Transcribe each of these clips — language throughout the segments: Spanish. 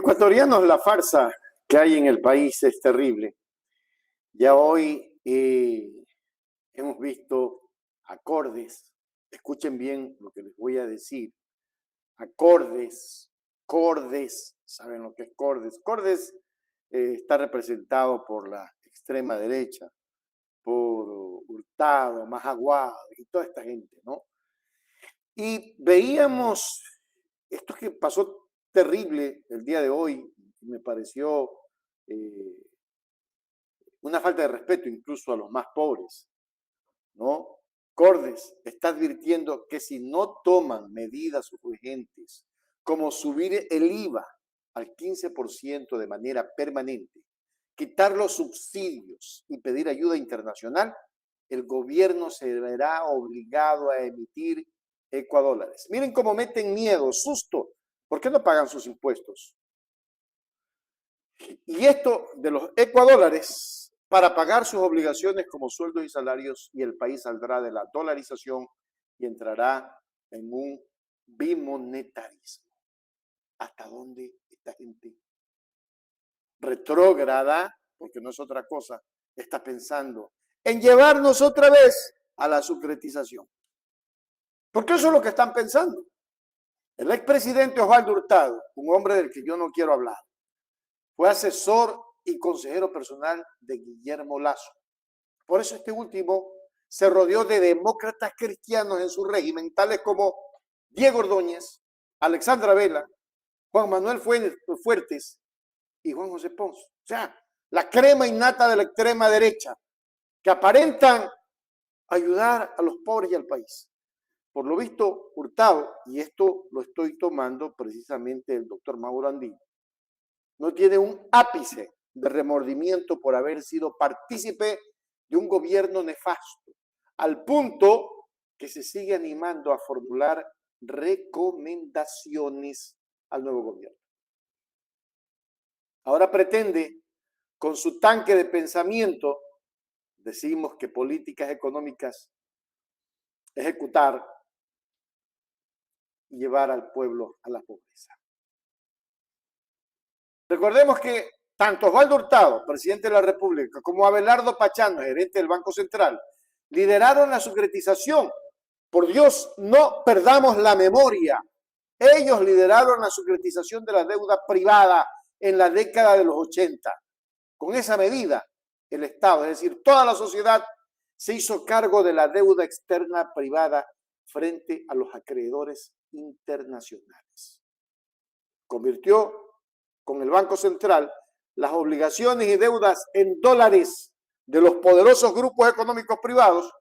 Ecuatorianos, la farsa que hay en el país es terrible. Ya hoy hemos visto acordes, escuchen bien lo que les voy a decir, acordes, cordes, ¿saben lo que es cordes? Cordes está representado por la extrema derecha, por Hurtado, Majagual y toda esta gente, ¿no? Y veíamos esto que pasó terrible el día de hoy, me pareció una falta de respeto incluso a los más pobres, ¿no? Cordes está advirtiendo que si no toman medidas urgentes, como subir el IVA al 15% de manera permanente, quitar los subsidios y pedir ayuda internacional, el gobierno se verá obligado a emitir ecuadólares. Miren cómo meten miedo, susto. ¿Por qué no pagan sus impuestos? Y esto de los ecuadólares para pagar sus obligaciones como sueldos y salarios, y el país saldrá de la dolarización y entrará en un bimonetarismo. ¿Hasta dónde esta gente retrógrada, porque no es otra cosa, está pensando en llevarnos otra vez a la sucretización? Porque eso es lo que están pensando. El expresidente Osvaldo Hurtado, un hombre del que yo no quiero hablar, fue asesor y consejero personal de Guillermo Lasso. Por eso este último se rodeó de demócratas cristianos en su régimen, tales como Diego Ordóñez, Alexandra Vela, Juan Manuel Fuertes y Juan José Pons. O sea, la crema innata de la extrema derecha, que aparentan ayudar a los pobres y al país. Por lo visto, Hurtado, y esto lo estoy tomando precisamente del doctor Mauro Andino, no tiene un ápice de remordimiento por haber sido partícipe de un gobierno nefasto, al punto que se sigue animando a formular recomendaciones al nuevo gobierno. Ahora pretende, con su tanque de pensamiento, decimos que políticas económicas, ejecutar y llevar al pueblo a la pobreza. Recordemos que tanto Osvaldo Hurtado, presidente de la República, como Abelardo Pachano, gerente del Banco Central, lideraron la sucretización. Por Dios, no perdamos la memoria. Ellos lideraron la sucretización de la deuda privada en la década de los 80. Con esa medida, el Estado, es decir, toda la sociedad, se hizo cargo de la deuda externa privada frente a los acreedores internacionales. Convirtió con el Banco Central las obligaciones y deudas en dólares de los poderosos grupos económicos privados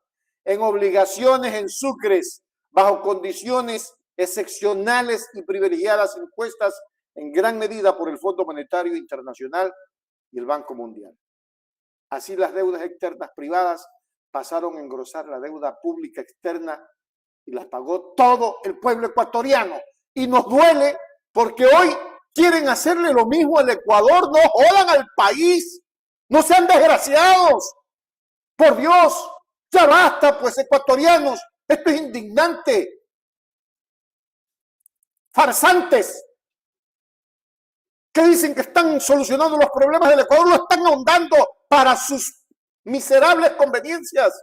en obligaciones en sucres bajo condiciones excepcionales y privilegiadas impuestas en gran medida por el Fondo Monetario Internacional y el Banco Mundial. Así las deudas externas privadas pasaron a engrosar la deuda pública externa y las pagó todo el pueblo ecuatoriano. Y nos duele porque hoy quieren hacerle lo mismo al Ecuador. No jodan al país, no sean desgraciados. Por Dios, ya basta pues, ecuatorianos, esto es indignante. Farsantes que dicen que están solucionando los problemas del Ecuador, lo están ahondando para sus miserables conveniencias.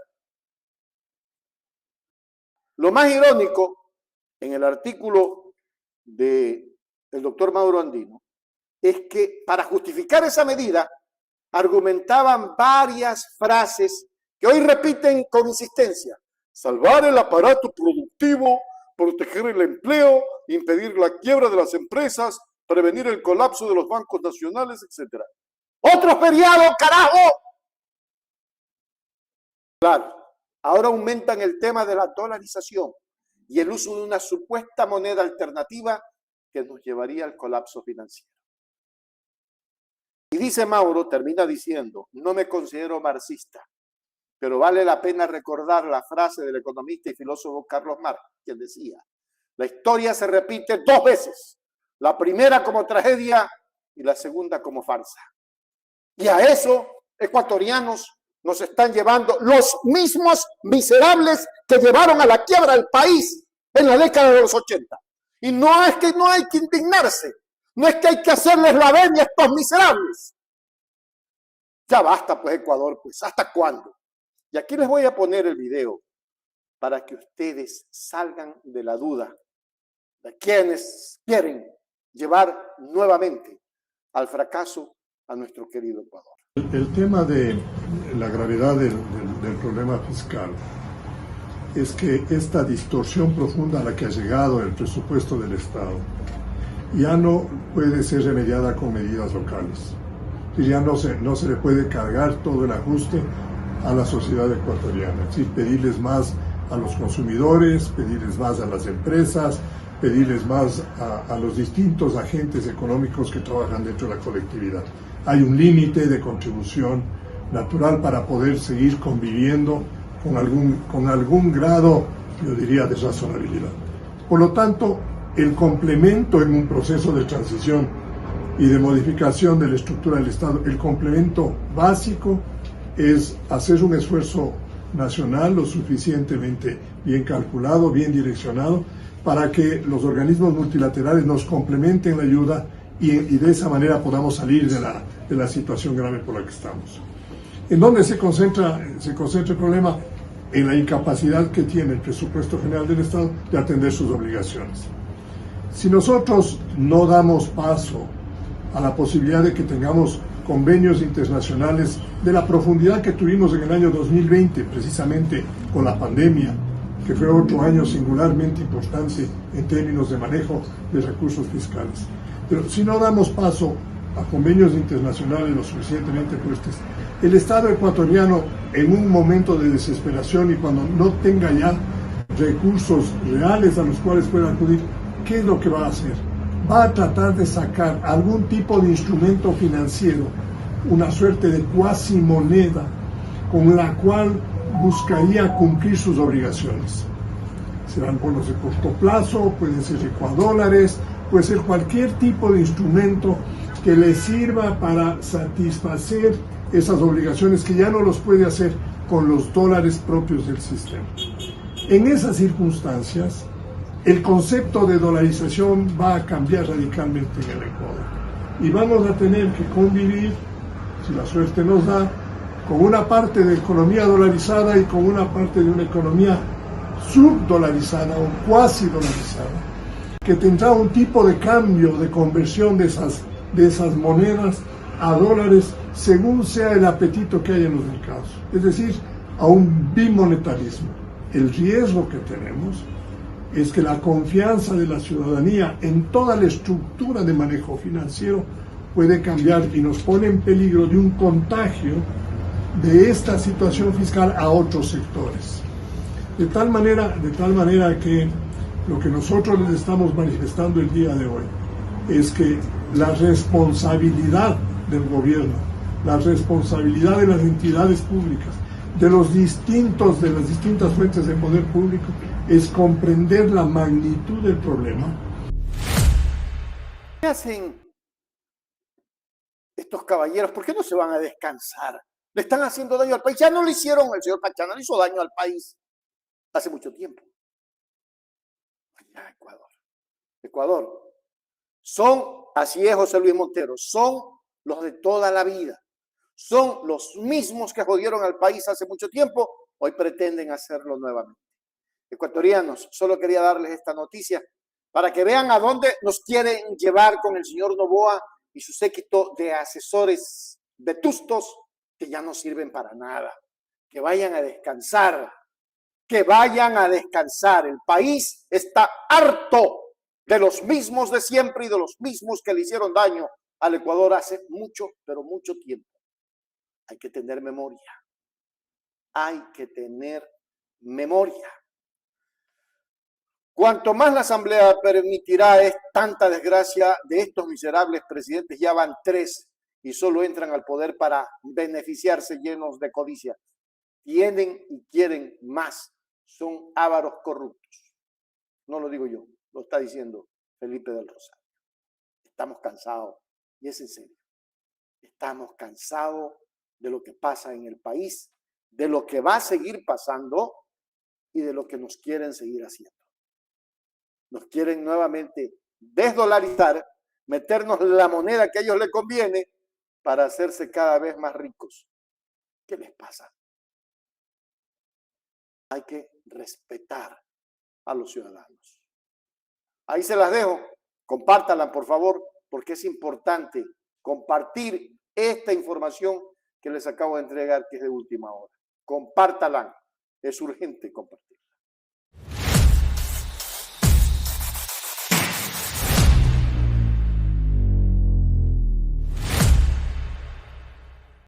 Lo más irónico, en el artículo del doctor Mauro Andino, es que para justificar esa medida argumentaban varias frases que hoy repiten con insistencia: salvar el aparato productivo, proteger el empleo, impedir la quiebra de las empresas, prevenir el colapso de los bancos nacionales, etc. ¡Otro feriado, carajo! Claro, ahora aumentan el tema de la dolarización y el uso de una supuesta moneda alternativa que nos llevaría al colapso financiero. Y dice Mauro, termina diciendo: no me considero marxista, pero vale la pena recordar la frase del economista y filósofo Carlos Marx, quien decía: la historia se repite dos veces, la primera como tragedia y la segunda como farsa. Y a eso, ecuatorianos, nos están llevando los mismos miserables que llevaron a la quiebra al país en la década de los 80. Y no es que no hay que indignarse, No es que hay que hacerles la venia a estos miserables. Ya basta, pues, Ecuador, pues, ¿hasta cuándo? Y aquí les voy a poner el video para que ustedes salgan de la duda de quienes quieren llevar nuevamente al fracaso a nuestro querido Ecuador. El tema de la gravedad del problema fiscal es que esta distorsión profunda a la que ha llegado el presupuesto del Estado ya no puede ser remediada con medidas locales. Ya no se le puede cargar todo el ajuste a la sociedad ecuatoriana, es decir, pedirles más a los consumidores, pedirles más a las empresas, pedirles más a los distintos agentes económicos que trabajan dentro de la colectividad. Hay un límite de contribución natural para poder seguir conviviendo con algún grado, yo diría, de razonabilidad. Por lo tanto, el complemento en un proceso de transición y de modificación de la estructura del Estado, el complemento básico es hacer un esfuerzo nacional lo suficientemente bien calculado, bien direccionado, para que los organismos multilaterales nos complementen la ayuda y de esa manera podamos salir de la situación grave por la que estamos. ¿En dónde se concentra el problema? En la incapacidad que tiene el presupuesto general del Estado de atender sus obligaciones. Si nosotros no damos paso a la posibilidad de que tengamos convenios internacionales de la profundidad que tuvimos en el año 2020, precisamente con la pandemia, que fue otro año singularmente importante en términos de manejo de recursos fiscales. Pero si no damos paso a convenios internacionales lo suficientemente fuertes, el Estado ecuatoriano, en un momento de desesperación y cuando no tenga ya recursos reales a los cuales pueda acudir, ¿qué es lo que va a hacer? Va a tratar de sacar algún tipo de instrumento financiero, una suerte de cuasi moneda, con la cual buscaría cumplir sus obligaciones. Serán bonos de corto plazo, pueden ser ecuadólares, puede ser cualquier tipo de instrumento que le sirva para satisfacer esas obligaciones que ya no los puede hacer con los dólares propios del sistema. En esas circunstancias, el concepto de dolarización va a cambiar radicalmente en el Ecuador. Y vamos a tener que convivir, si la suerte nos da, con una parte de economía dolarizada y con una parte de una economía subdolarizada o cuasi dolarizada, que tendrá un tipo de cambio, de conversión de esas monedas a dólares según sea el apetito que haya en los mercados. Es decir, a un bimonetarismo. El riesgo que tenemos es que la confianza de la ciudadanía en toda la estructura de manejo financiero puede cambiar y nos pone en peligro de un contagio de esta situación fiscal a otros sectores. De tal manera que lo que nosotros les estamos manifestando el día de hoy es que la responsabilidad del gobierno, la responsabilidad de las entidades públicas, de las distintas fuentes de poder público, es comprender la magnitud del problema. ¿Qué hacen estos caballeros? ¿Por qué no se van a descansar? Le están haciendo daño al país. Ya no le hicieron, el señor Pachano le hizo daño al país hace mucho tiempo. Allá, Ecuador. Son, así es José Luis Montero, son los de toda la vida. Son los mismos que jodieron al país hace mucho tiempo, hoy pretenden hacerlo nuevamente. Ecuatorianos, solo quería darles esta noticia para que vean a dónde nos quieren llevar con el señor Noboa y su séquito de asesores vetustos que ya no sirven para nada. Que vayan a descansar, que vayan a descansar. El país está harto de los mismos de siempre y de los mismos que le hicieron daño al Ecuador hace mucho, pero mucho tiempo. Hay que tener memoria. Hay que tener memoria. Cuanto más la Asamblea permitirá tanta desgracia de estos miserables presidentes, ya van 3 y solo entran al poder para beneficiarse llenos de codicia. Tienen y quieren más. Son ávaros corruptos. No lo digo yo, lo está diciendo Felipe del Rosario. Estamos cansados, y es en serio. Estamos cansados de lo que pasa en el país, de lo que va a seguir pasando y de lo que nos quieren seguir haciendo. Nos quieren nuevamente desdolarizar, meternos la moneda que a ellos les conviene para hacerse cada vez más ricos. ¿Qué les pasa? Hay que respetar a los ciudadanos. Ahí se las dejo. Compártanla, por favor, porque es importante compartir esta información que les acabo de entregar, que es de última hora. Compártanla. Es urgente compartir.